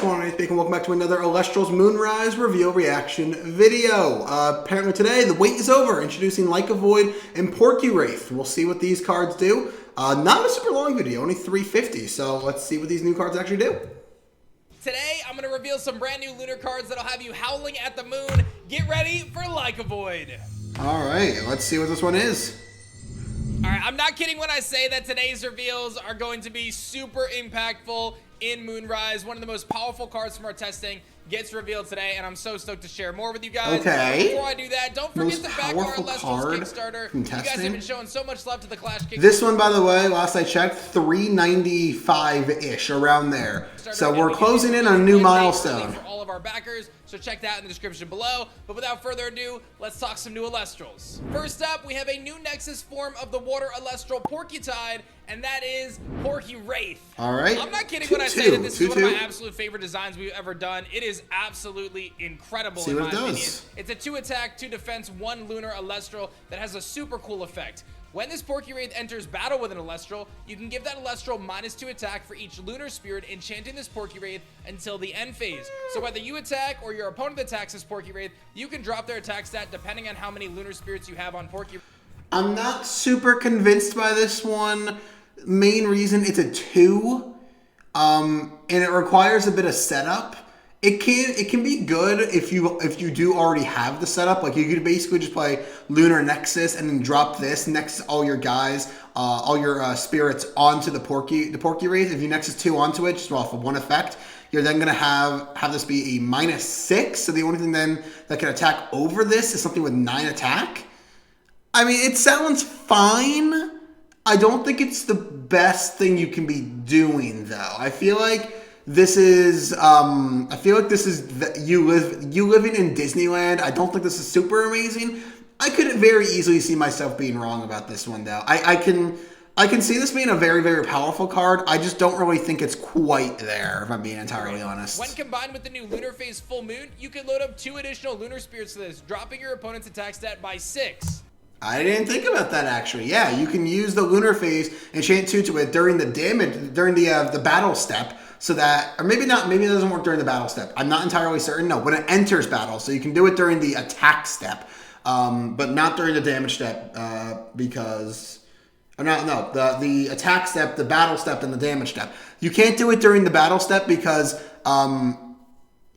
guys, going on? And welcome back to another Elestrals Moonrise reveal reaction video. Apparently today, the wait is over. Introducing Like a Void and Porky Wraith. We'll see what these cards do. Not a super long video, only 350. So let's see what these new cards actually do. Today, I'm going to reveal some brand new Lunar cards that'll have you howling at the moon. Get ready for Like a Void. All right, let's see what this one is. All right, I'm not kidding when I say that today's reveals are going to be super impactful in Moonrise. One of the most powerful cards from our testing gets revealed today, and I'm so stoked to share more with you guys. Okay. Before I do that, don't forget to back our Elestrals Kickstarter. You guys have been showing so much love to the Clash Kickstarter. This one, by the way, last I checked, $395-ish, around there. So we're closing in on a new milestone. For all of our backers, so check that in the description below. But without further ado, let's talk some new Elestrals. First up, we have a new Nexus form of the Water Elestral Porcutide, and that is Porky Wraith. All right. I'm not kidding when I say that this is one of my absolute favorite designs we've ever done. It is absolutely incredible in my opinion. It's a 2-attack, 2-defense, 1 Lunar Elestral that has a super cool effect. When this Porky Wraith enters battle with an Elestral, you can give that Elestral -2 attack for each Lunar Spirit enchanting this Porky Wraith until the end phase. So whether you attack or your opponent attacks this Porky Wraith, you can drop their attack stat depending on how many Lunar Spirits you have on Porky Wraith. I'm not super convinced by this one. Main reason, it's a 2, and it requires a bit of setup. It can be good if you do already have the setup. Like, you could basically just play Lunar Nexus and then drop this next to all your guys, all your spirits onto the Porky Wraith. If you Nexus 2 onto it, just off of 1 effect, you're then gonna have this be a -6. So the only thing then that can attack over this is something with 9 attack. I mean, it sounds fine. I don't think it's the best thing you can be doing, though. I feel like this is you living in Disneyland. I don't think this is super amazing. I could very easily see myself being wrong about this one, though. I can see this being a very, very powerful card. I just don't really think it's quite there, if I'm being entirely honest. When combined with the new Lunar Phase Full Moon, you can load up 2 additional Lunar Spirits to this, dropping your opponent's attack stat by 6. I didn't think about that, actually. Yeah, you can use the Lunar Phase, enchant 2 to it during the battle step, so that, or maybe not, maybe it doesn't work during the battle step. I'm not entirely certain. No, when it enters battle, so you can do it during the attack step, but not during the damage step, because, or no, the attack step, the battle step, and the damage step. You can't do it during the battle step because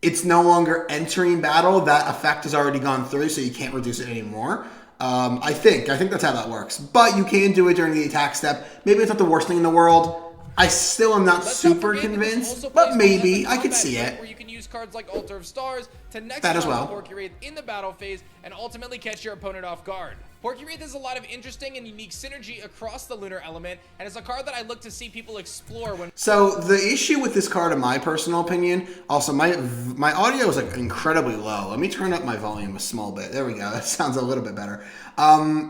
it's no longer entering battle. That effect has already gone through, so you can't reduce it anymore. I think that's how that works. But you can do it during the attack step. Maybe it's not the worst thing in the world. I still am not super convinced, but maybe I could see it. Where you can use cards like Altar of Stars to next that as well. Porky Wraith in the battle phase and ultimately catch your opponent off guard. Porky Wraith has a lot of interesting and unique synergy across the Lunar element, and it's a card that I look to see people explore when. So the issue with this card, in my personal opinion, also my audio is like incredibly low. Let me turn up my volume a small bit. There we go. That sounds a little bit better.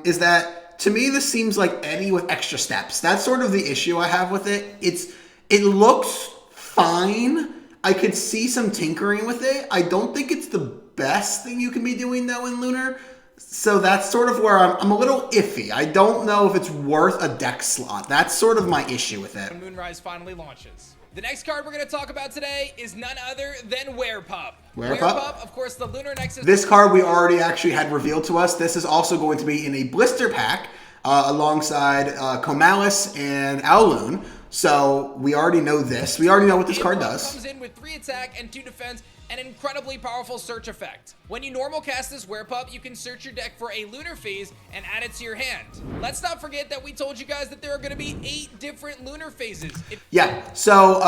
Is that, to me, this seems like Eddie with extra steps. That's sort of the issue I have with it. It looks fine. I could see some tinkering with it. I don't think it's the best thing you can be doing, though, in Lunar. So that's sort of where I'm a little iffy. I don't know if it's worth a deck slot. That's sort of my issue with it. When Moonrise finally launches. The next card we're going to talk about today is none other than Werepup. Werepup, of course, the Lunar Nexus. This card we already actually had revealed to us. This is also going to be in a blister pack alongside Comalis and Owloon. So we already know this. We already know what this card does. It comes in with 3 attack and 2 defense, an incredibly powerful search effect. When you normal cast this Werepup, you can search your deck for a Lunar Phase and add it to your hand. Let's not forget that we told you guys that there are going to be 8 different Lunar Phases. Yeah, so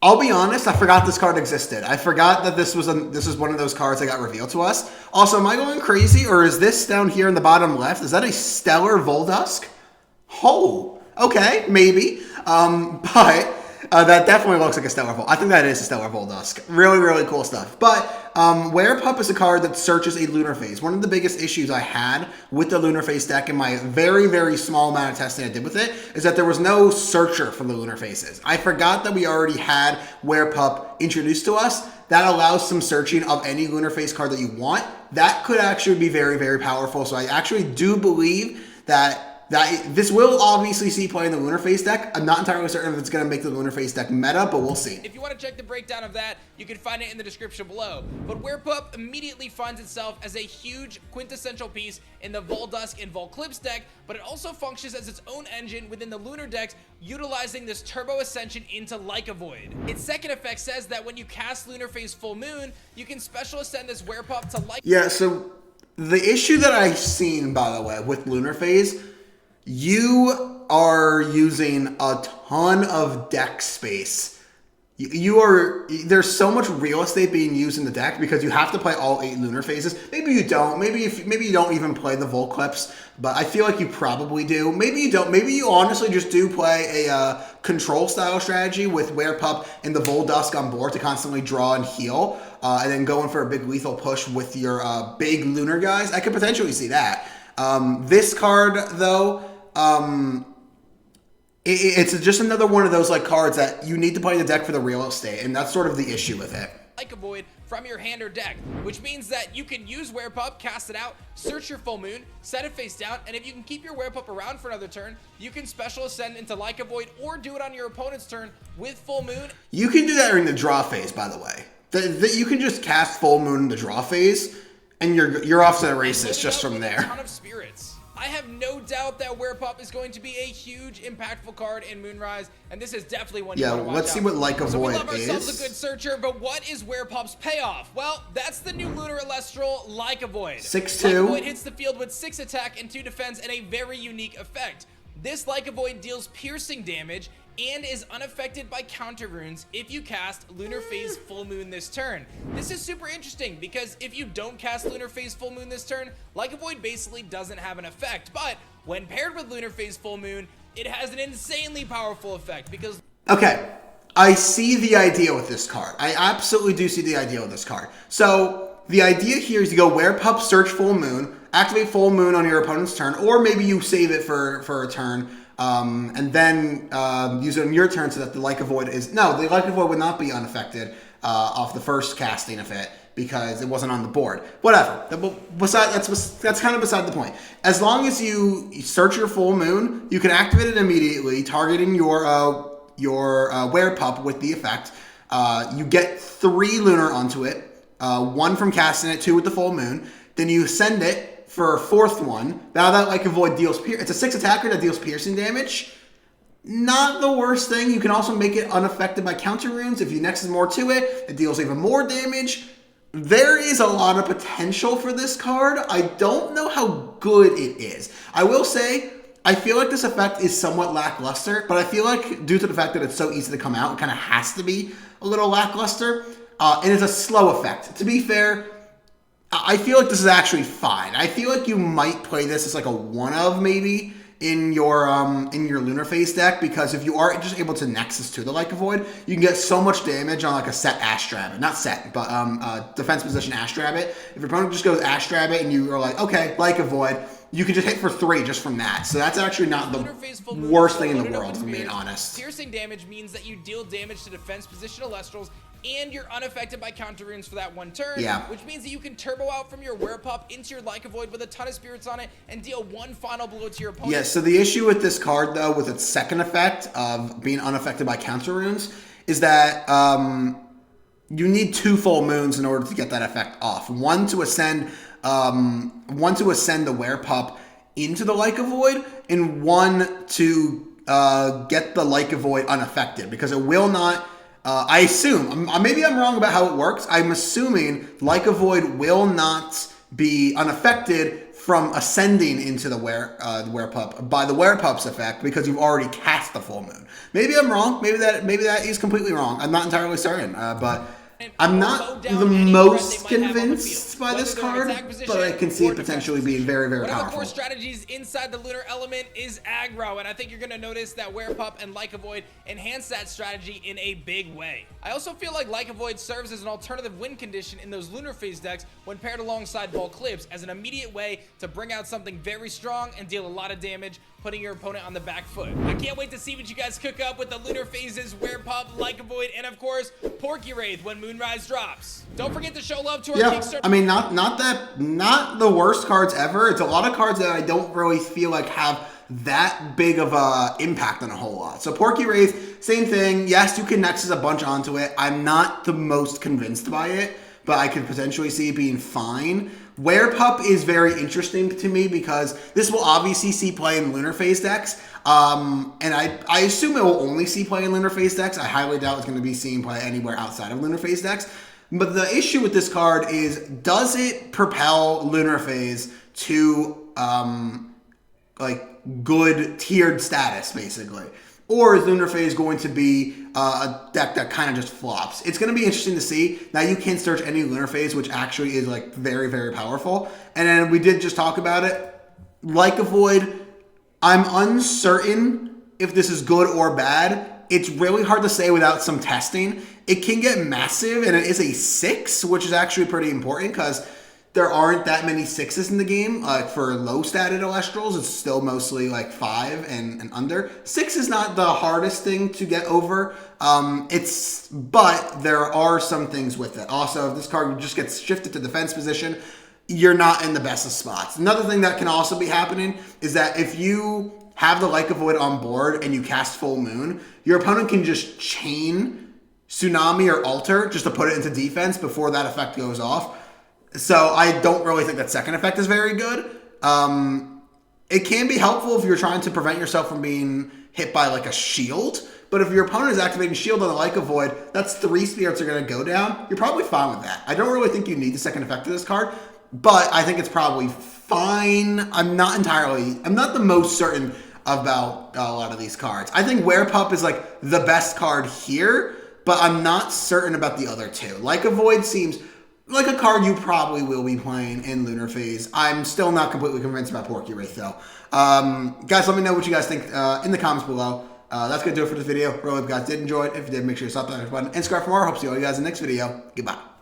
I'll be honest, I forgot this card existed. I forgot that this was one of those cards that got revealed to us. Also, am I going crazy, or is this down here in the bottom left? Is that a Stellar Voldusk? Oh, okay, maybe. But that definitely looks like a Stellar Volt. I think that is a Stellar Voldusk. Really, really cool stuff. But Werepup is a card that searches a Lunar Phase. One of the biggest issues I had with the Lunar Phase deck in my very, very small amount of testing I did with it is that there was no searcher for the Lunar Phases. I forgot that we already had Werepup introduced to us. That allows some searching of any Lunar Phase card that you want. That could actually be very, very powerful. So I actually do believe that this will obviously see play in the Lunar Phase deck. I'm not entirely certain if it's going to make the Lunar Phase deck meta, but we'll see. If you want to check the breakdown of that, you can find it in the description below. But Werepup immediately finds itself as a huge quintessential piece in the Voldusk and Volclipse deck, but it also functions as its own engine within the Lunar decks, utilizing this Turbo Ascension into Like a Void. Its second effect says that when you cast Lunar Phase Full Moon, you can Special Ascend this Werepup to Like. Yeah, so the issue that I've seen, by the way, with Lunar Phase, you are using a ton of deck space. There's so much real estate being used in the deck because you have to play all 8 Lunar Phases. Maybe you don't. Maybe you don't even play the Volclipse, but I feel like you probably do. Maybe you don't. Maybe you honestly just do play a control style strategy with Werepup and the Voldusk on board to constantly draw and heal, and then going for a big lethal push with your big Lunar guys. I could potentially see that. This card, though, it's just another one of those like cards that you need to play in the deck for the real estate, and that's sort of the issue with it. Like a Void from your hand or deck, which means that you can use Werepup, cast it out, search your Full Moon, set it face down, and if you can keep your Werepup around for another turn, you can Special Ascend into Like a Void or do it on your opponent's turn with Full Moon. You can do that during the draw phase, by the way. You can just cast Full Moon in the draw phase, and you're off to the races just from there. A ton of spirits. I have no doubt that Werepup is going to be a huge, impactful card in Moonrise, and this is definitely one you want to watch let's see what Like a Void is. So we love ourselves a good searcher, but what is Werepup's payoff? Well, that's the new Lunar Elestral, Like a Void. 6/2. Like a Void hits the field with 6 attack and 2 defense and a very unique effect. This Like a Void deals piercing damage and is unaffected by counter runes if you cast Lunar Phase Full Moon this turn. This is super interesting because if you don't cast Lunar Phase Full Moon this turn, Like a Void basically doesn't have an effect, but when paired with Lunar Phase Full Moon, it has an insanely powerful effect because... Okay, I see the idea with this card. I absolutely do see the idea with this card. So the idea here is to go Werepup, search Full Moon, activate Full Moon on your opponent's turn, or maybe you save it for a turn, and then use it on your turn so that the Like a Void is... No, the Like a Void would not be unaffected off the first casting of it because it wasn't on the board. Whatever. That's kind of beside the point. As long as you search your Full Moon, you can activate it immediately, targeting your Werepup with the effect. You get 3 Lunar onto it, 1 from casting it, 2 with the Full Moon. Then you send it for a 4th one. Now that Like a Void deals... It's a 6 attacker that deals piercing damage. Not the worst thing. You can also make it unaffected by counter runes. If you nexus more to it, it deals even more damage. There is a lot of potential for this card. I don't know how good it is. I will say, I feel like this effect is somewhat lackluster, but I feel like due to the fact that it's so easy to come out, it kind of has to be a little lackluster. And it's a slow effect. To be fair, I feel like this is actually fine. I feel like you might play this as like a one of maybe in your Lunar Phase deck, because if you are just able to Nexus to the Like a Void, you can get so much damage on like a set Astrabbit. Not set, but defense position Astrabbit. If your opponent just goes Astrabbit and you are like, okay, Like a Void, you can just hit for 3 just from that. So that's actually not the worst thing in the world, if I'm being honest. Piercing damage means that you deal damage to defense position Elestrals, and you're unaffected by counter runes for that 1 turn, which means that you can turbo out from your Werepup into your Like a Void with a ton of spirits on it and deal 1 final blow to your opponent. Yeah, so the issue with this card, though, with its second effect of being unaffected by counter runes, is that you need 2 Full Moons in order to get that effect off. One to ascend the Werepup into the Like a Void, and 1 to get the Like a Void unaffected, because it will not... I assume, maybe I'm wrong about how it works. I'm assuming Like a Void will not be unaffected from ascending into the Werepup by the Werepup's effect, because you've already cast the Full Moon. Maybe I'm wrong. Maybe that is completely wrong. I'm not entirely certain, but I'm not the most convinced by this card, but I can see it potentially being very, very powerful. One of the core strategies inside the Lunar element is aggro, and I think you're going to notice that Werepup and Like a Void enhance that strategy in a big way. I also feel like Like a Void serves as an alternative win condition in those Lunar Phase decks when paired alongside Volclipse as an immediate way to bring out something very strong and deal a lot of damage, putting your opponent on the back foot. I can't wait to see what you guys cook up with the Lunar Phases, Werepup, Like a Void, and of course, Porky Wraith when Moonrise drops. Don't forget to show love to our Kickstarter. I mean, not the worst cards ever. It's a lot of cards that I don't really feel like have that big of a impact on a whole lot. So Porky Wraith, same thing. Yes, you can Nexus a bunch onto it. I'm not the most convinced by it, but I could potentially see it being fine. Werepup is very interesting to me because this will obviously see play in Lunar Phase decks. And I assume it will only see play in Lunar Phase decks. I highly doubt it's going to be seen play anywhere outside of Lunar Phase decks. But the issue with this card is, does it propel Lunar Phase to like good tiered status, basically? Or is Lunar Phase going to be a deck that kind of just flops? It's going to be interesting to see. Now you can search any Lunar Phase, which actually is like very, very powerful. And then we did just talk about it. Like a Void, I'm uncertain if this is good or bad. It's really hard to say without some testing. It can get massive, and it is a 6, which is actually pretty important because there aren't that many 6s in the game. For low-statted Elestrals, it's still mostly like 5 and under. 6 is not the hardest thing to get over. But there are some things with it. Also, if this card just gets shifted to defense position, you're not in the best of spots. Another thing that can also be happening is that if you have the Like a Void on board and you cast Full Moon, your opponent can just chain Tsunami or Alter just to put it into defense before that effect goes off. So I don't really think that second effect is very good. It can be helpful if you're trying to prevent yourself from being hit by like a shield. But if your opponent is activating shield on the Like a Void, that's 3 spirits are going to go down. You're probably fine with that. I don't really think you need the second effect of this card, but I think it's probably fine. I'm not the most certain about a lot of these cards. I think Werepup is like the best card here, but I'm not certain about the other two. Like a Void seems like a card you probably will be playing in Lunar Phase. I'm still not completely convinced about Porky Wraith though. Guys, let me know what you guys think in the comments below. That's going to do it for this video. Really hope you guys did enjoy it. If you did, make sure you slap that like button and subscribe for more. Hope to see all you guys in the next video. Goodbye.